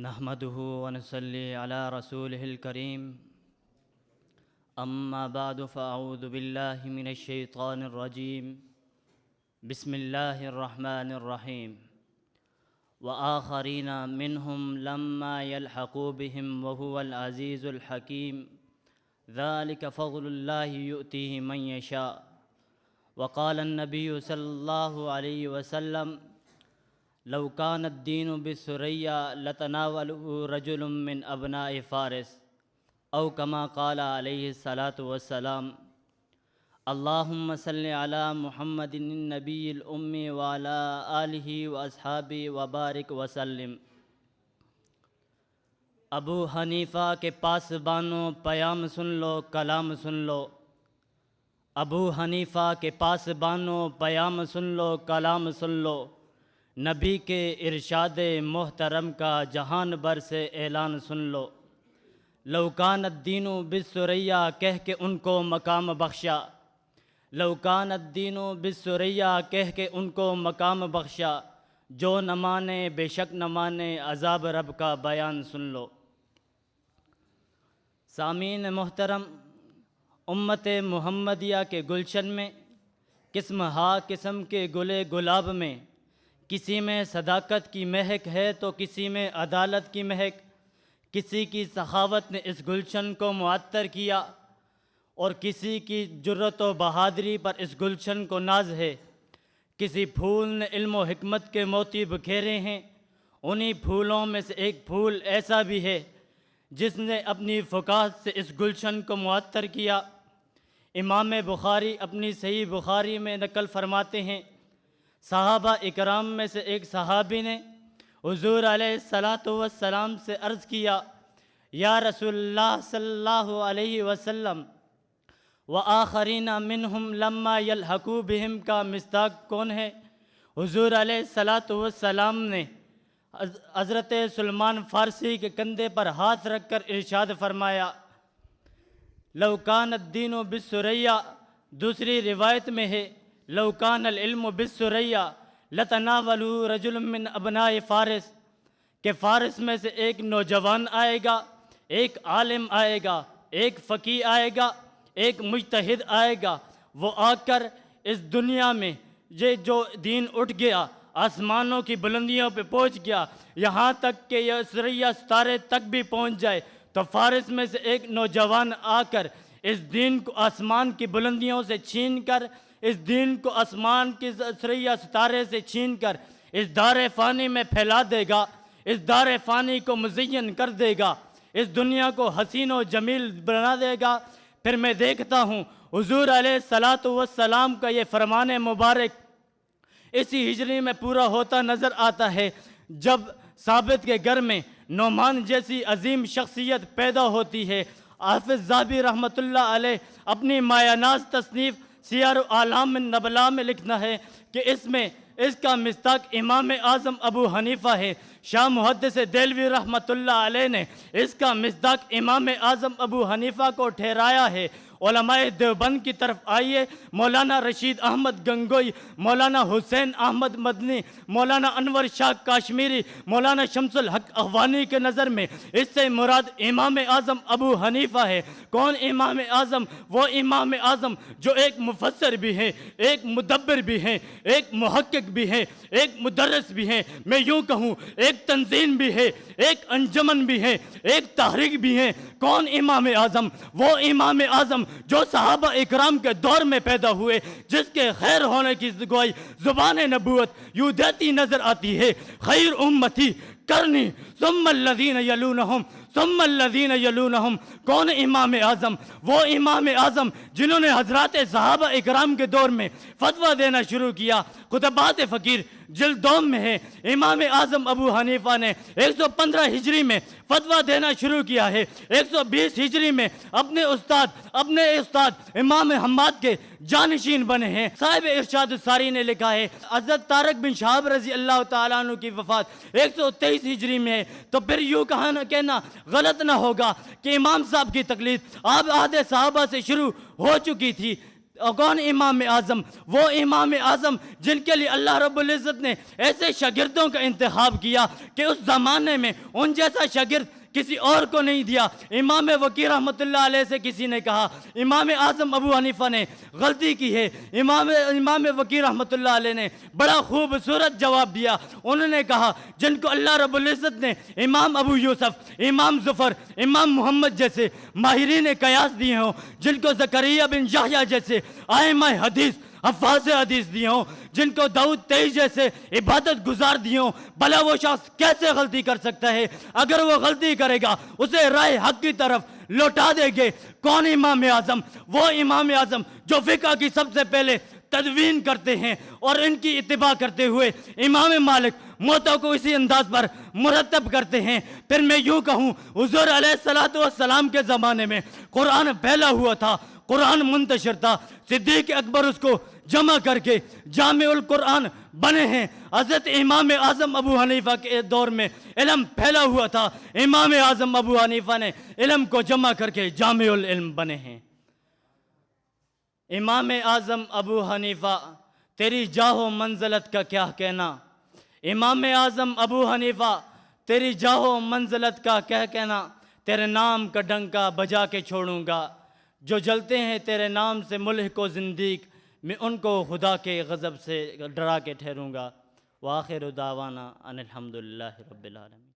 نحمده ونصلي على رسوله الكريم أما بعد فأعوذ بالله من الشيطان الرجيم بسم الله الرحمن الرحيم وآخرين منهم لما يلحقوا بهم وهو العزيز الحكيم ذلك فضل الله يؤتيه من يشاء وقال النبي صلى الله عليه وسلم لو كان الدين بالثريا لتناوله رجل من أبناء فارس أو كما قال عليه الصلاة والسلام اللهم صل على محمد النبي الأمي وعلى آله وأصحابه وبارك وسلم۔ ابو حنیفہ کے پاسبانوں پیام سن لو کلام سن لو، ابو حنیفہ کے پاسبانوں پیام سن لو کلام سن لو، نبی کے ارشاد محترم کا جہان بھر سے اعلان سن لو۔ لو کان الدین بالثریا کہہ کے ان کو مقام بخشا، لو کان الدین بالثریا کہہ کے ان کو مقام بخشا، جو نہ مانے بے شک نہ مانے عذاب رب کا بیان سن لو۔ سامعین محترم، امت محمدیہ کے گلشن میں قسم ہا قسم کے گلے گلاب میں کسی میں صداقت کی مہک ہے تو کسی میں عدالت کی مہک، کسی کی سخاوت نے اس گلشن کو معطر کیا اور کسی کی جرت و بہادری پر اس گلشن کو ناز ہے۔ کسی پھول نے علم و حکمت کے موتی بکھیرے ہیں، انہی پھولوں میں سے ایک پھول ایسا بھی ہے جس نے اپنی فکاہت سے اس گلشن کو معطر کیا۔ امام بخاری اپنی صحیح بخاری میں نقل فرماتے ہیں، صحابہ اکرام میں سے ایک صحابی نے حضور علیہ السلام سے عرض کیا، یا رسول اللہ صلی اللہ علیہ وسلم وآخرین منہم لما یلحقوا بہم کا مصداق کون ہے؟ حضور علیہ السلام نے حضرت سلمان فارسی کے کندھے پر ہاتھ رکھ کر ارشاد فرمایا، لو کان الدین بالثریا، دوسری روایت میں ہے لو کان العلم بالثریا لتناولہ رجل من ابناء فارس، کہ فارس میں سے ایک نوجوان آئے گا، ایک عالم آئے گا، ایک فقیہ آئے گا، ایک مجتہد آئے گا، وہ آ کر اس دنیا میں یہ جو دین اٹھ گیا، آسمانوں کی بلندیوں پہ پہنچ گیا، یہاں تک کہ یہ ثریا ستارے تک بھی پہنچ جائے، تو فارس میں سے ایک نوجوان آ کر اس دین کو آسمان کی بلندیوں سے چھین کر، اس دین کو آسمان کی ثریا ستارے سے چھین کر اس دار فانی میں پھیلا دے گا، اس دار فانی کو مزین کر دے گا، اس دنیا کو حسین و جمیل بنا دے گا۔ پھر میں دیکھتا ہوں حضور علیہ السلام کا یہ فرمان مبارک اسی ہجری میں پورا ہوتا نظر آتا ہے، جب ثابت کے گھر میں نعمان جیسی عظیم شخصیت پیدا ہوتی ہے۔ حافظ ذہبی رحمۃ اللہ علیہ اپنی مایہ ناز تصنیف سیر اعلام النبلاء میں لکھنا ہے کہ اس کا مصداق امام اعظم ابو حنیفہ ہے۔ شاہ محدث دہلوی رحمۃ اللہ علیہ نے اس کا مصداق امام اعظم ابو حنیفہ کو ٹھہرایا ہے۔ علماء دیوبند کی طرف آئیے، مولانا رشید احمد گنگوئی، مولانا حسین احمد مدنی، مولانا انور شاہ کاشمیری، مولانا شمس الحق اخوانی کے نظر میں اس سے مراد امام اعظم ابو حنیفہ ہے۔ کون امام اعظم؟ وہ امام اعظم جو ایک مفسر بھی ہیں، ایک مدبر بھی ہیں، ایک محقق بھی ہیں، ایک مدرس بھی ہیں، میں یوں کہوں ایک تنظیم بھی ہے، ایک انجمن بھی ہے، ایک تحریک بھی ہے۔ کون امام اعظم؟ وہ امام اعظم جو صحابہ اکرام کے دور میں پیدا ہوئے، جس کے خیر ہونے کی گواہی زبان نبوت یوں دیتی نظر آتی ہے، خیر امتی کرنی ثم الذین یلونہم ثم الذین یلونہم۔ کون امام اعظم؟ وہ امام اعظم جنہوں نے حضرات صحابہ اکرام کے دور میں فتویٰ دینا شروع کیا۔ خطبات فقیر جلد 2 میں ہے۔ امام اعظم ابو حنیفہ نے 115 ہجری میں فتویٰ دینا شروع کیا ہے، 120 ہجری میں اپنے استاد امام حماد کے جانشین بنے ہیں۔ صاحب ارشاد الساری نے لکھا ہے حضرت طارق بن شہاب رضی اللہ تعالیٰ عنہ کی وفات 123 ہجری میں ہے، تو پھر یوں کہنا غلط نہ ہوگا کہ امام صاحب کی تقلید آپ عہد صحابہ سے شروع ہو چکی تھی۔ کون امام اعظم؟ وہ امام اعظم جن کے لیے اللہ رب العزت نے ایسے شاگردوں کا انتخاب کیا کہ اس زمانے میں ان جیسا شاگرد کسی اور کو نہیں دیا۔ امام وقی رحمۃ اللہ علیہ سے کسی نے کہا، امام اعظم ابو حنیفہ نے غلطی کی ہے۔ امام وقی رحمۃ اللہ علیہ نے بڑا خوبصورت جواب دیا۔ انہوں نے کہا جن کو اللہ رب العزت نے امام ابو یوسف، امام ظفر، امام محمد جیسے ماہرین قیاس دیے ہوں، جن کو زکریا بن یحییٰ جیسے ائمہ حدیث، حفاظ حدیث دیے ہوں، جن کو داؤد تیئی جیسے عبادت گزار دیے ہوں، بھلا وہ شخص کیسے غلطی کر سکتا ہے؟ اگر وہ غلطی کرے گا اسے راہ حق کی طرف لوٹا دیں گے۔ کون امام اعظم؟ وہ امام اعظم جو فقہ کی سب سے پہلے تدوین کرتے ہیں اور ان کی اتباع کرتے ہوئے امام مالک موتا کو اسی انداز پر مرتب کرتے ہیں۔ پھر میں یوں کہوں، حضور علیہ السلام کے زمانے میں قرآن پھیلا ہوا تھا، قرآن منتشر تھا، صدیق اکبر اس کو جمع کر کے جامع القرآن بنے ہیں۔ حضرت امام اعظم ابو حنیفہ کے دور میں علم پھیلا ہوا تھا، امام اعظم ابو حنیفہ نے علم کو جمع کر کے جامع العلم بنے ہیں۔ امام اعظم ابو حنیفہ تیری جاہ و منزلت کا کیا کہنا؟ امام اعظم ابو حنیفہ تیری جاہ و منزلت کا کیا کہنا؟ تیرے نام کا ڈنکا بجا کے چھوڑوں گا، جو جلتے ہیں تیرے نام سے ملحق و زندیق، میں ان کو خدا کے غضب سے ڈرا کے ٹھہروں گا۔ وآخر دعوانا ان الحمدللہ رب العالمین۔